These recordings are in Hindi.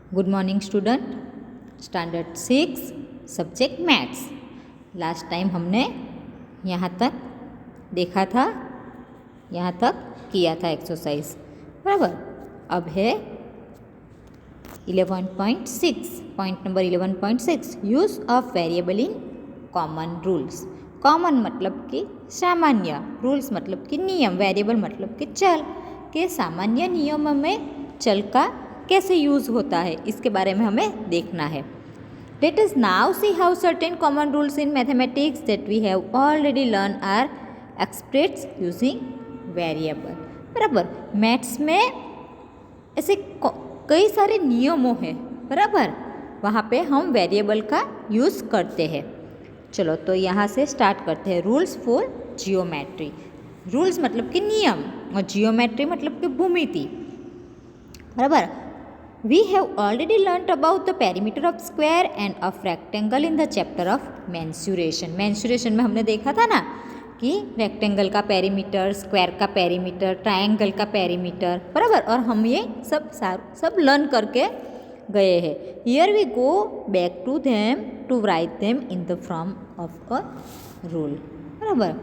Good morning student, standard 6 subject maths. Last time हमने यहाँ तक देखा था, यहाँ तक किया था एक्सरसाइज, बराबर। अब है 11.6, point number 11.6, use of variable in common rules. Common मतलब कि सामान्य, रूल्स मतलब कि नियम, वेरिएबल मतलब कि चल के सामान्य नियमों में चल का कैसे यूज़ होता है, इसके बारे में हमें देखना है। Let us now see how certain common rules in mathematics that we have already learned are expressed using variable। बराबर, मैथ्स में ऐसे कई सारे नियमों हैं, बराबर, वहाँ पे हम वेरिएबल का यूज़ करते हैं। चलो तो यहाँ से स्टार्ट करते हैं। Rules for geometry. रूल्स मतलब कि नियम और जियोमेट्री मतलब कि भूमिति, बराबर। We have already learnt about the perimeter of square and of rectangle in the chapter of mensuration। mensuration में हमने देखा था ना कि रेक्टेंगल का पेरीमीटर, स्क्वायर का पेरीमीटर, ट्रायंगल का पेरीमीटर, बराबर। और हम ये सब लर्न करके गए हैं। Here we go back to them to write them in the form of a rule, बराबर।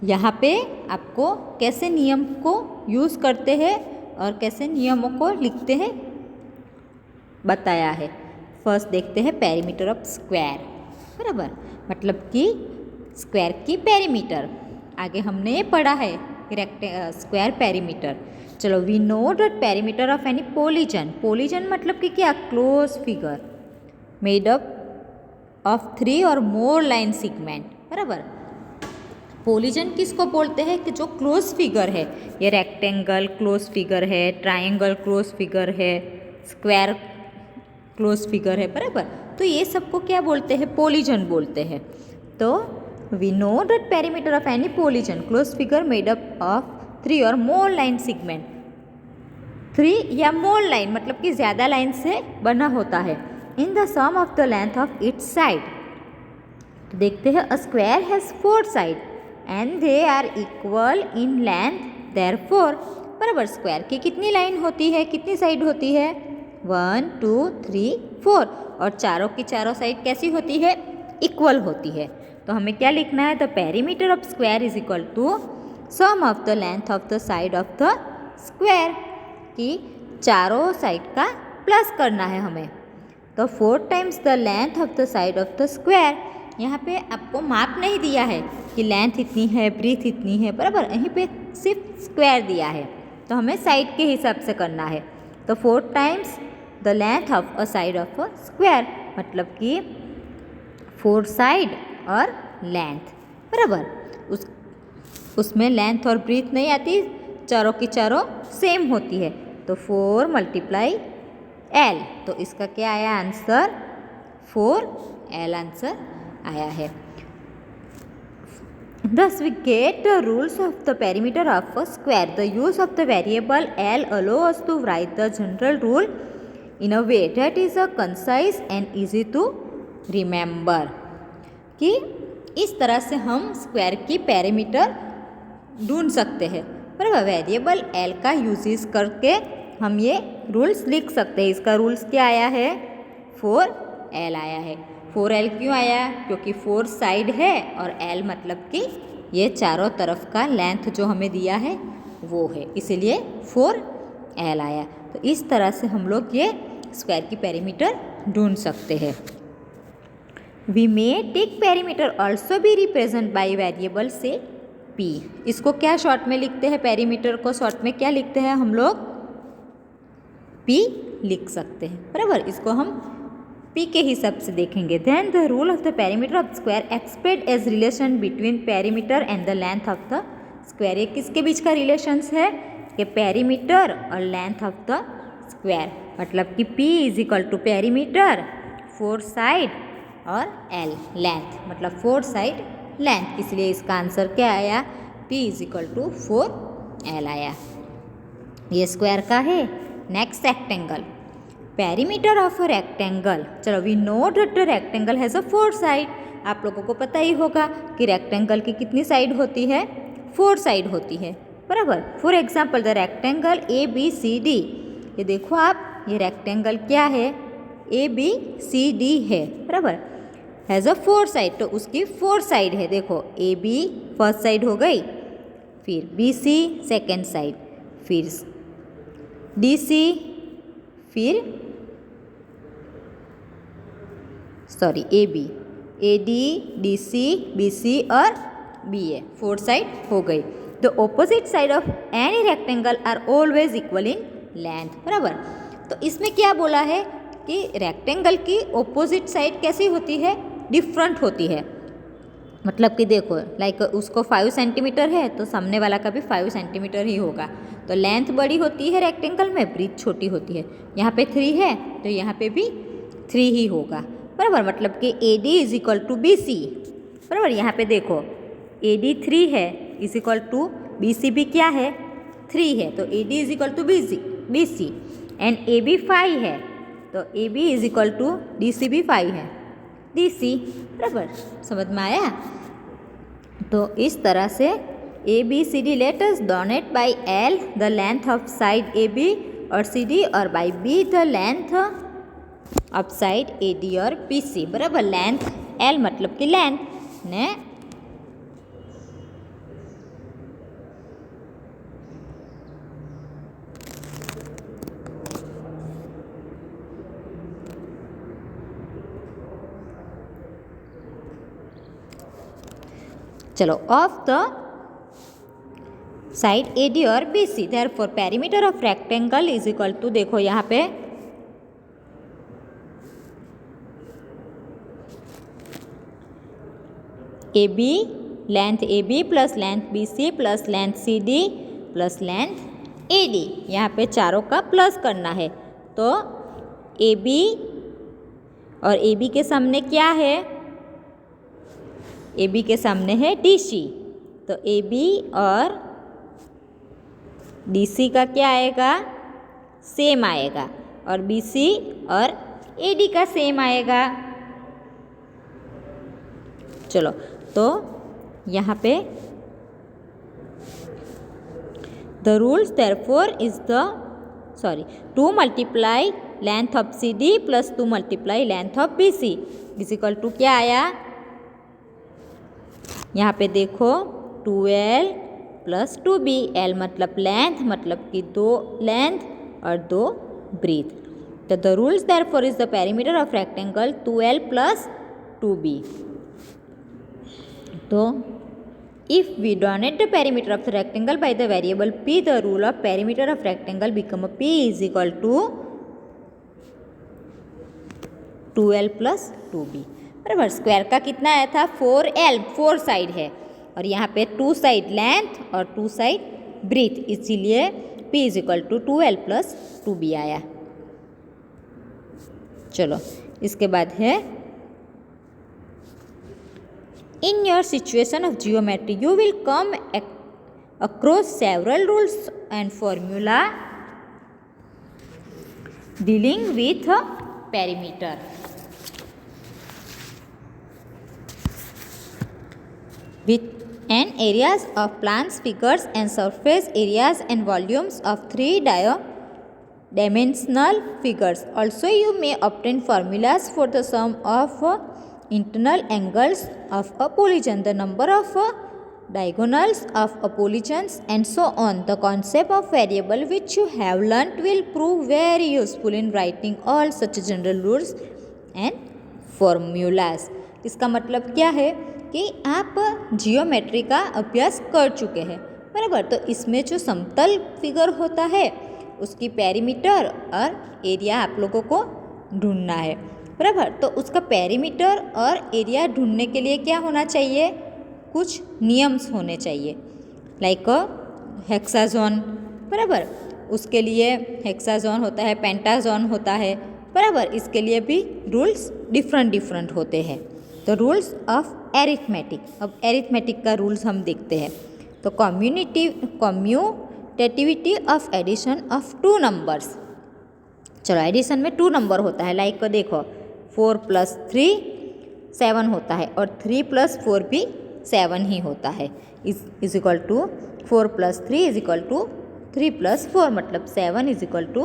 यहाँ पे आपको कैसे नियम को यूज़ करते हैं और कैसे नियमों को लिखते हैं बताया है। फर्स्ट देखते हैं पेरीमीटर ऑफ स्क्वायर, बराबर, मतलब कि स्क्वायर की पेरीमीटर। आगे हमने ये पढ़ा है स्क्वायर पेरीमीटर। चलो, we know that perimeter of any polygon. Polygon मतलब कि क्या, close figure made up of 3 और मोर लाइन सेगमेंट, बराबर। पॉलीजन किसको बोलते हैं कि जो क्लोज फिगर है। ये रेक्टेंगल क्लोज फिगर है, ट्रायंगल क्लोज फिगर है, स्क्वायर क्लोज फिगर है, बराबर। तो ये सबको क्या बोलते हैं, पॉलीजन बोलते हैं। तो we know that perimeter of any polygon close figure made up of 3 और मोर लाइन सेगमेंट। 3 या मोर लाइन मतलब कि ज़्यादा लाइन से बना होता है। In the sum of the length of its side. तो देखते हैं, a square has 4 side and they are equal in length, therefore, बराबर। स्क्वायर की कितनी लाइन होती है, कितनी साइड होती है, 1 2 3 4, और चारों की चारों साइड कैसी होती है, इक्वल होती है। तो हमें क्या लिखना है, the perimeter of square is equal to sum of the length of the side of the square, की चारों साइड का प्लस करना है हमें। तो 4 times the length of the side of the square. यहाँ पे आपको माप नहीं दिया है कि लेंथ इतनी है, ब्रीथ इतनी है, बराबर। यहीं पे सिर्फ स्क्वायर दिया है, तो हमें साइड के हिसाब से करना है। तो 4 times the length of a side of a square, मतलब कि 4 साइड और लेंथ, बराबर। उसमें लेंथ और ब्रीथ नहीं आती, चारों की चारों सेम होती है। तो 4 मल्टीप्लाई एल, तो इसका क्या आया आंसर, 4L आंसर आया है। Thus we get the rules of the perimeter of a square. The use of the variable L allows us to write the general rule in a way that is a concise and easy to remember। कि इस तरह से हम स्क्वायर की पेरीमीटर ढूंढ सकते हैं, बराबर। वेरिएबल L का यूजेस करके हम ये रूल्स लिख सकते हैं। इसका रूल्स क्या आया है, 4L आया है। 4L क्यों आया, क्योंकि 4 साइड है और L मतलब कि ये चारों तरफ का लेंथ जो हमें दिया है वो है, इसीलिए 4L आया। तो इस तरह से हम लोग ये स्क्वायर की पेरीमीटर ढूंढ सकते हैं। We may take perimeter also be represent by variable से P। इसको क्या शॉर्ट में लिखते हैं, पेरीमीटर को शॉर्ट में क्या लिखते हैं हम लोग, P लिख सकते हैं, बराबर। इसको हम P के हिसाब से देखेंगे। Then the rule of the perimeter of square expressed as relation between perimeter and the length of the square. ये किसके बीच का रिलेशंस है, कि पेरीमीटर और लेंथ ऑफ द स्क्वायर, मतलब कि P is equal to perimeter, 4 side और L लेंथ, मतलब 4 साइड लेंथ, इसलिए इसका आंसर क्या आया, P is equal to 4L आया। ये स्क्वायर का है। Next rectangle, perimeter of a rectangle. चलो, we know that the rectangle has a 4 side. आप लोगों को पता ही होगा कि रेक्टेंगल की कितनी साइड होती है, 4 साइड होती है, बराबर। For example the rectangle ABCD, ये देखो आप, ये रेक्टेंगल क्या है, ए बी सी डी है, बराबर। हैज़ अ 4 साइड, तो उसकी 4 साइड है। देखो ए बी फर्स्ट साइड हो गई, फिर बी सी सेकेंड साइड, फिर डी सी, फिर sorry A B, A D, D C, B C और बी ए, 4 साइड हो गई। The opposite side of any rectangle are always equal in length, बराबर। तो इसमें क्या बोला है कि रेक्टेंगल की ऑपोजिट साइड कैसी होती है, डिफरेंट होती है। मतलब कि देखो लाइक उसको 5 सेंटीमीटर है तो सामने वाला का भी 5 सेंटीमीटर ही होगा। तो लेंथ बड़ी होती है रेक्टेंगल में, ब्रीथ छोटी होती है। यहाँ पे 3 है तो यहाँ पे भी 3 ही होगा, बराबर। मतलब कि A D is equal to B C, बराबर। यहाँ पे देखो ए डी 3 है is equal to B C भी क्या है, 3 है, तो A D is equal to B C. And A B 5 है तो A B is equal to D C भी 5 है, डी सी, बराबर। समझ में आया। तो इस तरह से A B C D letters donate by L the length of side A B और सी डी, और by B the length of side A D और बी सी, बराबर। लेंथ एल मतलब कि लेंथ ने चलो of the side A D और B C, therefore perimeter of rectangle is equal to, देखो यहाँ पे A B, length A B plus length B C plus length C D plus length A D, यहाँ पे चारों का प्लस करना है। तो ए बी और ए बी के सामने क्या है, ए बी के सामने है डी सी, तो ए बी और डी सी का क्या आएगा, सेम आएगा, और बी सी और ए डी का सेम आएगा। चलो तो यहाँ पे the rules therefore is the two multiply length of C D plus 2 multiply length of B C is equal to क्या आया, यहाँ पे देखो 2L प्लस 2B, L मतलब लेंथ, मतलब कि 2 लेंथ और 2 ब्रीथ। तो the rules therefore is the perimeter of rectangle 2L plus 2B। तो if we denote the perimeter of the rectangle by the variable P, the rule of perimeter of rectangle become P is equal to 2L plus 2B, बराबर। स्क्वायर का कितना आया था, 4L, 4 साइड है, और यहाँ पे 2 साइड लेंथ और 2 साइड ब्रीथ, इसीलिए P is equal to 2L plus 2B आया। चलो इसके बाद है in your situation of geometry you will come across several rules and formula dealing with perimeter. With n areas of plans, figures and surface areas and volumes of 3 dimensional figures. Also you may obtain formulas for the sum of internal angles of a polygon, the number of diagonals of a polygon and so on. The concept of variable which you have learnt will prove very useful in writing all such general rules and formulas. इसका मतलब क्या है कि आप जियोमेट्री का अभ्यास कर चुके हैं, बराबर। तो इसमें जो समतल फिगर होता है उसकी पेरीमीटर और एरिया आप लोगों को ढूंढना है, बराबर। तो उसका पेरीमीटर और एरिया ढूंढने के लिए क्या होना चाहिए, कुछ नियम्स होने चाहिए, लाइक हेक्साजोन, बराबर। उसके लिए हेक्साजोन होता है, पेंटाजोन होता है, बराबर। इसके लिए भी रूल्स डिफरेंट होते हैं। तो रूल्स ऑफ एरिथमेटिक, अब एरिथमेटिक का रूल्स हम देखते हैं। तो commutativity of addition of 2 numbers. चलो एडिशन में 2 नंबर होता है, लाइक देखो 4 + 3 7 होता है, और 3 + 4 भी 7 ही होता है, is equal to 4 + 3 is equal to 3 + 4, मतलब 7 इज इक्वल टू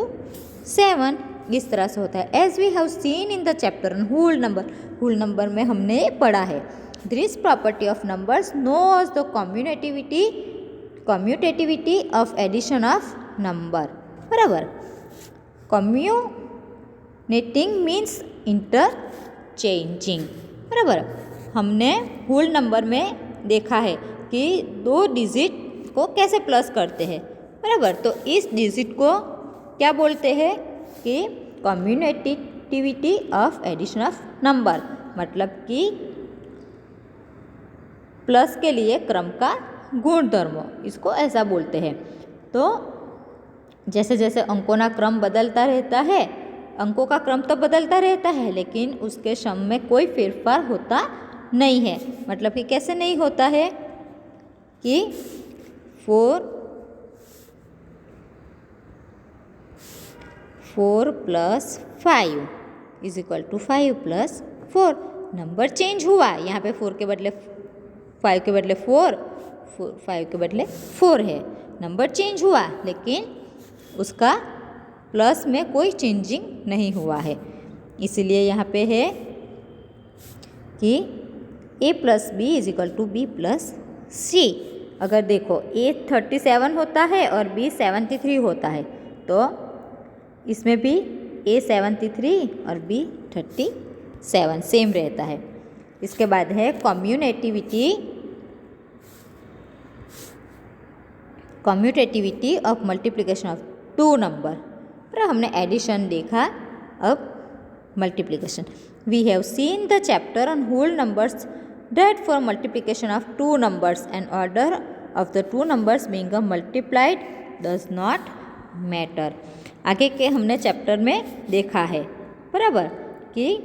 7, इस तरह से होता है। As we have seen in the chapter on whole number में हमने पढ़ा है। This property of numbers knows the commutativity of addition of number. बराबर। Commuting means interchanging. बराबर। हमने होल नंबर में देखा है कि 2 डिजिट को कैसे प्लस करते हैं। बराबर। तो इस डिजिट को क्या बोलते हैं कि commutativity of addition of number, मतलब कि प्लस के लिए क्रम का गुणधर्म, इसको ऐसा बोलते हैं। तो जैसे जैसे अंकों का क्रम बदलता रहता है, अंकों का क्रम तो बदलता रहता है लेकिन उसके सम में कोई फेरफार होता नहीं है। मतलब कि कैसे नहीं होता है कि 4 + 5 = 5 + 4 नंबर चेंज हुआ। यहाँ पे 4 के बदले 5 के बदले 4, 5 के बदले 4 है। नंबर चेंज हुआ लेकिन उसका प्लस में कोई चेंजिंग नहीं हुआ है। इसलिए यहाँ पे है कि a + b = b + c। अगर देखो a 37 होता है और b 73 होता है तो इसमें भी a 73 और b 37 सेम रहता है। इसके बाद है commutativity of multiplication of 2 number. पर हमने एडिशन देखा, अब multiplication. We have seen the chapter on whole numbers that for multiplication of 2 numbers an order of the 2 numbers being multiplied does not matter। आगे के हमने चैप्टर में देखा है। बराबर कि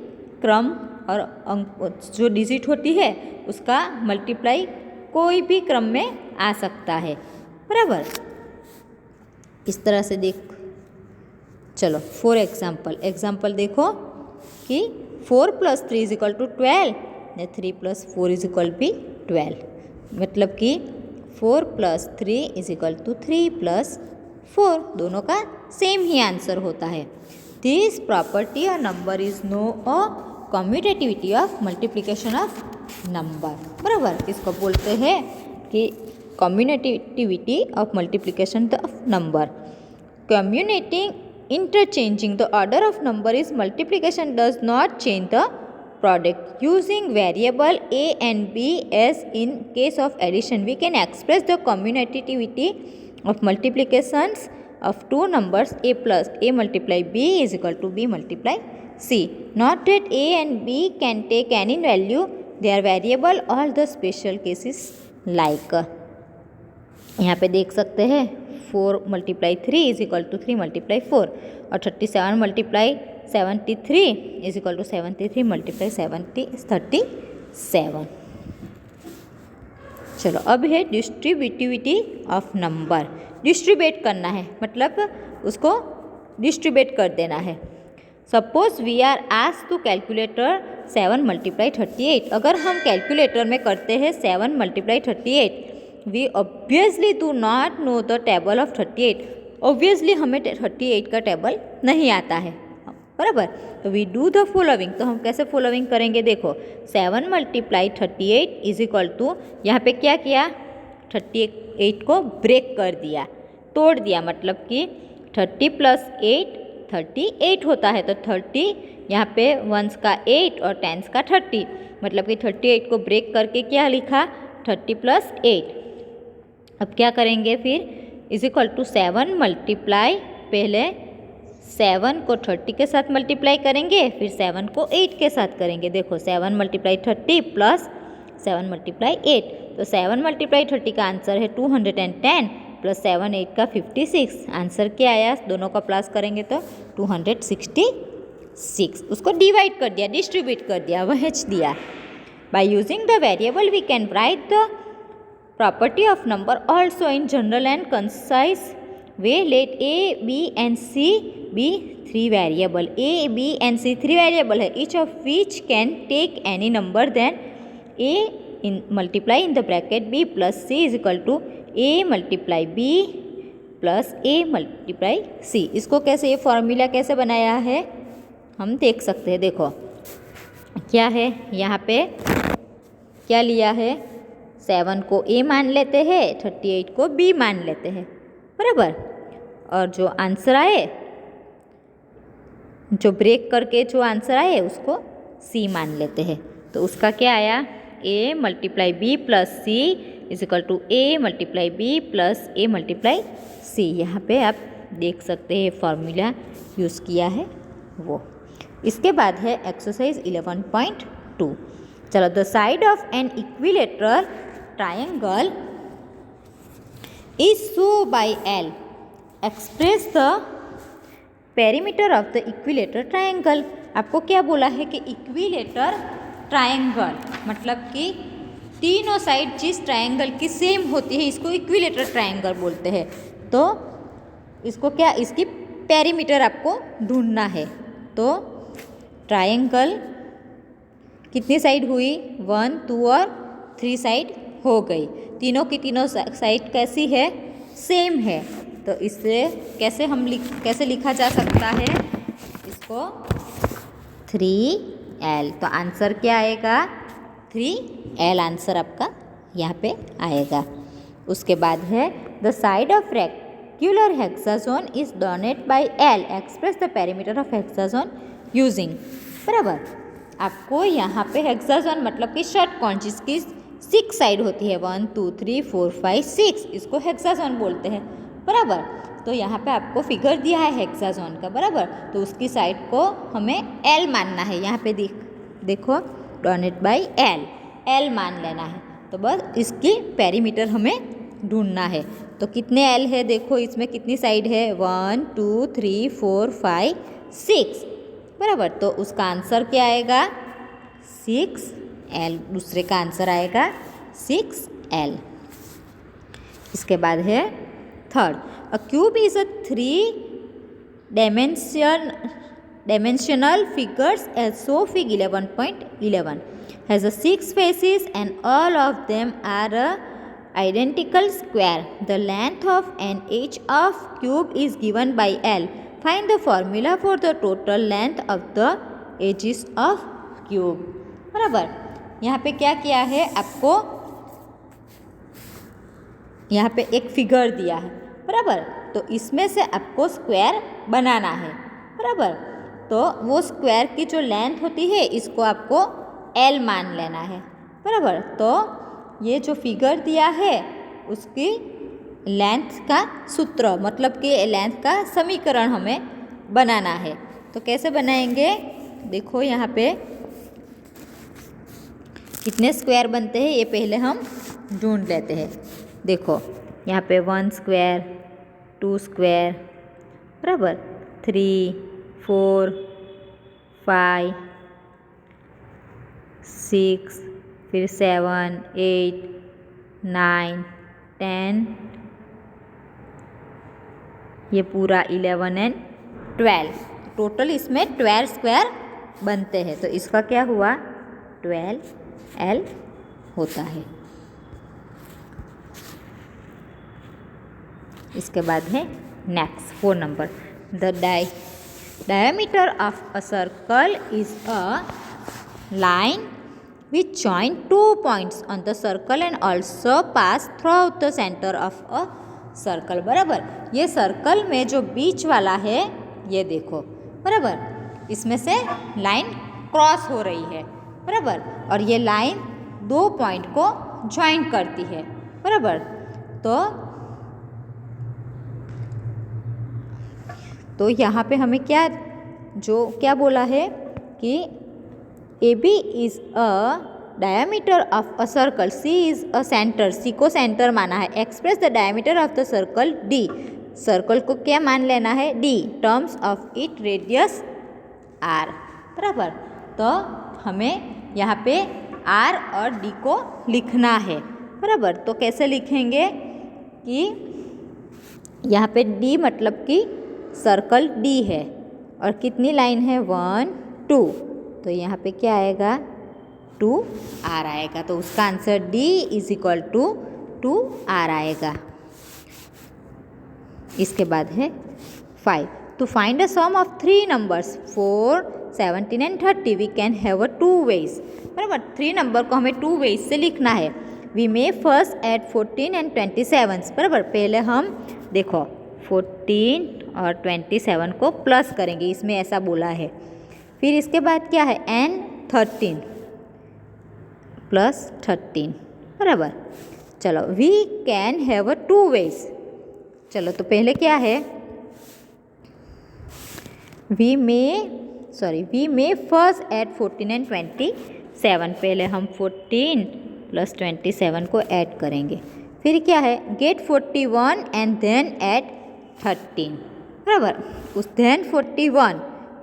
क्रम और अंक जो डिजिट होती है उसका मल्टीप्लाई कोई भी क्रम में आ सकता है। बराबर। इस तरह से देख, चलो फॉर एग्जाम्पल देखो कि 4 + 3 = 12 या 3 + 4 = 12। मतलब कि 4 + 3 = 3 + 4, दोनों का सेम ही आंसर होता है। This property of number is know a commutativity of multiplication of number. बराबर। इसको बोलते हैं कि commutativity of multiplication of number. Commuting interchanging the order of number is multiplication does not change the product using variable a and b. As in case of addition we can express the commutativity of multiplications of 2 numbers a multiply b = b multiply c. Not that a and b can take any value, they are variable. All the special cases like यहाँ पे देख सकते हैं 4 × 3 = 3 × 4 और 37 × 73 = 73 × 37। चलो अब है डिस्ट्रीब्यूटिविटी ऑफ नंबर। डिस्ट्रीब्यूट करना है, मतलब उसको डिस्ट्रीब्यूट कर देना है। Suppose we are asked to calculator 7 × 38। अगर हम कैलकुलेटर में करते हैं 7 × 38, we obviously do not know the table of 38। Obviously हमें 38 का टेबल नहीं आता है। बराबर। तो वी डू द फॉलोइंग। तो हम कैसे फॉलोइंग करेंगे, देखो 7 × 38 = यहाँ पे क्या किया, 38 को ब्रेक कर दिया, तोड़ दिया। मतलब कि 30 + 8 38 होता है। तो 30 यहाँ पे 1s का 8 और 10s का 30, मतलब कि 38 को ब्रेक करके क्या लिखा, 30 + 8। अब क्या करेंगे फिर, = 7 मल्टीप्लाई, पहले 7 को 30 के साथ मल्टीप्लाई करेंगे, फिर 7 को 8 के साथ करेंगे। देखो 7 × 30 + 7 × 8, तो 7 × 30 का आंसर है 210 + 7 8 का 56। आंसर क्या आया, दोनों का प्लस करेंगे तो 266। उसको डिवाइड कर दिया, डिस्ट्रीब्यूट कर दिया, वहेंच दिया। By using the variable we can write the property of number also in general and concise way. Let a, b and c be 3 variable. a, b and c 3 variable है, each of which can take any number. Then a multiply in the bracket b + c = a multiply b plus A multiply C. इसको कैसे, ये फॉर्मूला कैसे बनाया है हम देख सकते हैं। देखो क्या है, यहाँ पे क्या लिया है, 7 को ए मान लेते हैं, 38 को बी मान लेते हैं, बराबर। और जो आंसर आए, जो ब्रेक करके जो आंसर आए उसको सी मान लेते हैं। तो उसका क्या आया, A multiply B plus C is equal to A multiply B plus A multiply C. यहाँ पे आप देख सकते हैं फॉर्मूला यूज़ किया है वो। इसके बाद है एक्सरसाइज 11.2। चलो, the side of an equilateral triangle is so by L, express the perimeter of the equilateral triangle. आपको क्या बोला है कि इक्विलेटर ट्रायंगल मतलब कि तीनों साइड जिस ट्रायंगल की सेम होती है इसको इक्विलेटर ट्रायंगल बोलते हैं। तो इसको क्या, इसकी पेरीमीटर आपको ढूंढना है। तो ट्रायंगल कितनी साइड हुई, 1, 2 और 3 साइड हो गई। तीनों की तीनों साइड कैसी है, सेम है। तो इससे कैसे कैसे लिखा जा सकता है इसको, 3L। तो आंसर क्या आएगा, 3L आंसर आपका यहाँ पे आएगा। उसके बाद है the side of rectangular hexagon is denote by L, express the perimeter of hexagon using, बराबर। आपको यहाँ पे हेक्सागोन मतलब कि षटकोण जिसकी 6 साइड होती है, 1, 2, 3, 4, 5, 6, इसको हेक्सागोन बोलते हैं, बराबर। तो यहाँ पे आपको फिगर दिया है हेक्सागोन का, बराबर। तो उसकी साइड को हमें L मानना है। यहाँ पे देखो डोनेट बाय L मान लेना है। तो बस इसकी पेरीमीटर हमें ढूंढना है। तो कितने L है, देखो इसमें कितनी साइड है, 1, 2, 3, 4, 5, 6, बराबर। तो उसका आंसर क्या आएगा, 6L। दूसरे का आंसर आएगा 6L। इसके बाद है third, a cube is a 3 dimensional figures as shown fig 11.11 has a 6 faces and all of them are a identical square. The length of an edge of cube is given by L. Find the formula for the total length of the edges of cube, बराबर। यहाँ पे क्या किया है, आपको यहाँ पे एक फिगर दिया है, बराबर। तो इसमें से आपको स्क्वायर बनाना है, बराबर। तो वो स्क्वायर की जो लेंथ होती है इसको आपको L मान लेना है, बराबर। तो ये जो फिगर दिया है उसकी लेंथ का सूत्र मतलब कि लेंथ का समीकरण हमें बनाना है। तो कैसे बनाएंगे, देखो यहाँ पे कितने स्क्वायर बनते हैं ये पहले हम ढूंढ लेते हैं। देखो यहाँ पे 1 स्क्वायर, 2 स्क्वायर, बराबर, 3, 4, 5, 6, फिर 7, 8, 9, 10, ये पूरा 11 एंड 12, टोटल इसमें 12 स्क्वायर बनते हैं। तो इसका क्या हुआ, 12L होता है। इसके बाद है next 4 number, the diameter of a circle is a line which join 2 points on the circle and also pass throughout the center of a circle, बराबर। ये सर्कल में जो बीच वाला है ये देखो, बराबर, इसमें से लाइन क्रॉस हो रही है, बराबर। और ये लाइन 2 पॉइंट को ज्वाइन करती है, बराबर। तो यहाँ पे हमें क्या बोला है कि AB is a diameter of a circle, C is a centre, C को सेंटर माना है। Express the diameter of the circle D, circle को क्या मान लेना है, D, terms of it radius R, बराबर। तो हमें यहाँ पे R और D को लिखना है, बराबर। तो कैसे लिखेंगे कि यहाँ पे D मतलब कि सर्कल D है और कितनी लाइन है, 1, 2, तो यहाँ पे क्या आएगा, 2R आएगा। तो उसका answer D is equal to 2R आएगा। इसके बाद है 5. To find a sum of 3 numbers 4, 17 and 30 we can have a 2 ways. बराबर 3 नंबर को हमें 2 ways से लिखना है. We may first add 14 and 27. बराबर पहले हम देखो 14 और 27 को प्लस करेंगे, इसमें ऐसा बोला है. फिर इसके बाद क्या है and 13 प्लस 13. बराबर चलो we can have a 2 ways. चलो तो पहले क्या है we may first add 14 and 27. पहले हम 14 प्लस 27 को ऐड करेंगे. फिर क्या है get 41 and then add 13. बराबर उस then 41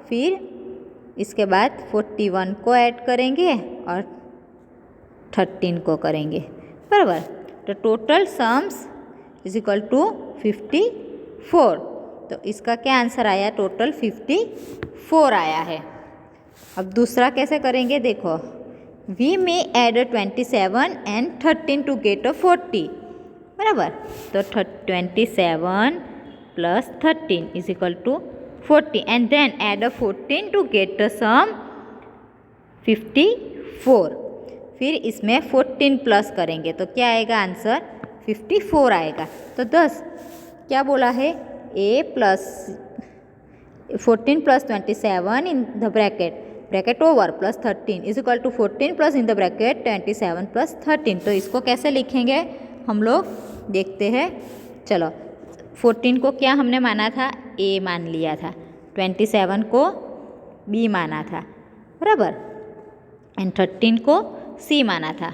फिर इसके बाद 41 को ऐड करेंगे और 13 को करेंगे. बराबर तो total sums is equal to 54. तो इसका क्या आंसर आया टोटल 54 आया है. अब दूसरा कैसे करेंगे देखो we may add 27 and 13 to get 40. बराबर तो 27 plus 13 is equal to 40 and then add 14 to get sum 54. फिर इसमें 14 प्लस करेंगे तो क्या आएगा आंसर 54 आएगा. तो 10 क्या बोला है a plus 14 plus 27 in the bracket over plus 13 is equal to 14 plus in the bracket 27 plus 13. तो इसको कैसे लिखेंगे हम लोग देखते हैं. चलो 14 को क्या हमने माना था a मान लिया था, 27 को b माना था. बराबर एंड 13 को c माना था.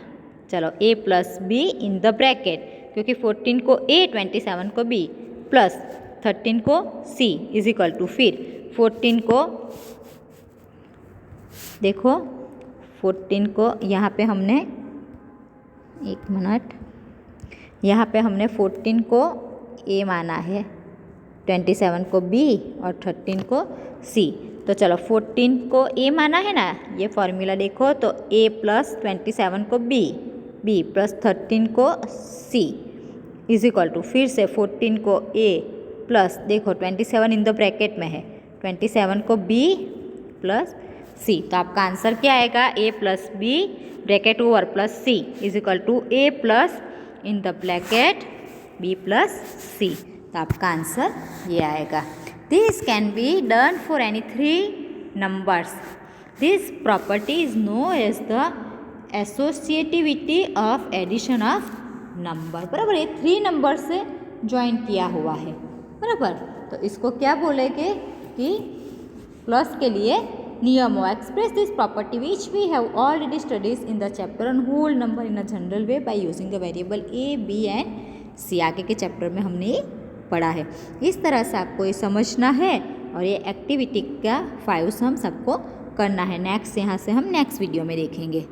चलो a plus b in the bracket क्योंकि 14 को a 27 को b प्लस 13 को c इज इक्वल टू फिर 14 को देखो 14 को यहाँ पे हमने एक मिनट यहाँ पे हमने 14 को a माना है, 27 को b और 13 को c. तो चलो 14 को a माना है ना, ये फॉर्मूला देखो तो a प्लस 27 को b प्लस 13 को c इज इक्वल टू फिर से 14 को a प्लस देखो 27 इन द ब्रैकेट में है, 27 को b प्लस c. तो आपका आंसर क्या आएगा a plus b bracket over plus c is equal to a plus in the bracket b plus c. तो आपका आंसर ये आएगा. This can be done for any 3 numbers. This property is known as the associativity of addition of number. बराबर ये 3 नंबर से ज्वाइन किया हुआ है. बराबर तो इसको क्या बोलेंगे कि प्लस के लिए नियम हो. Express this property which we have already studies in the chapter on whole number in a general way by using the variable a b and c. आगे के चैप्टर में हमने ये पढ़ा है. इस तरह से आपको ये समझना है और ये एक्टिविटी का 5 सम सबको करना है. नेक्स्ट यहाँ से हम नेक्स्ट वीडियो में देखेंगे.